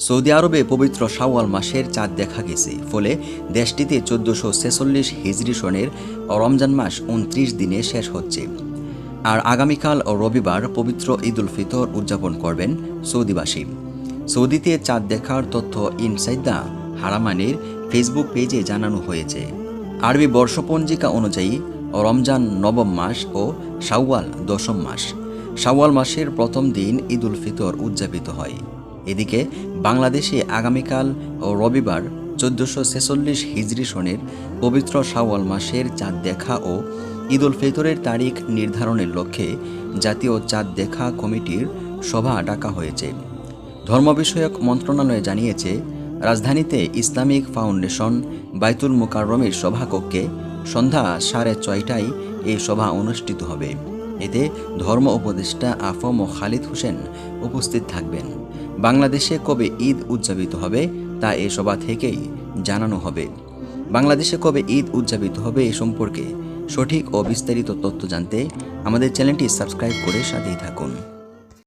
Saudi আরবে পবিত্র শাওয়াল মাসের চাঁদ দেখা গেছে, ফলে দেশটিতে 1446 হিজরি সনের রমজান মাস 29 দিনে শেষ হচ্ছে। আর আগামীকাল ও রবিবার পবিত্র ঈদ উল ফিতর উদযাপন করবেন সৌদিবাসী। সৌদিতে চাঁদ দেখার তথ্য ইনসাইড দ্য হারামানের ফেসবুক পেজে জানানো হয়েছে। আরবি বর্ষপঞ্জিকা অনুযায়ী রমজান নবম মাস ও শাওয়াল দশম মাস। শাওয়াল মাসের প্রথম দিন ঈদ উল ফিতর উদযাপিত হয়। এদিকে বাংলাদেশে আগামীকাল ও রবিবার 1446 হিজরি সনের পবিত্র শাওয়াল মাসের চাঁদ দেখা ও ঈদ উল ফিতরের তারিখ নির্ধারণের লক্ষ্যে জাতীয় চাঁদ দেখা কমিটির সভা ডাকা হয়েছে। ধর্ম বিষয়ক মন্ত্রণালয় জানিয়েছে, রাজধানীতে ইসলামিক ফাউন্ডেশন বাইতুল মুকাররমের সভাকক্ষে সন্ধ্যা 6:30টায় এই সভা অনুষ্ঠিত হবে। এতে ধর্ম উপদেষ্টা আফম ও খালিদ হোসেন উপস্থিত থাকবেন। বাংলাদেশে কবে ঈদ উদযাপিত হবে তা এ সভা থেকেই জানানো হবে। বাংলাদেশে কবে ঈদ উদযাপিত হবে এ সম্পর্কে সঠিক ও বিস্তারিত তথ্য জানতে আমাদের চ্যানেলটি সাবস্ক্রাইব করে সাথেই থাকুন।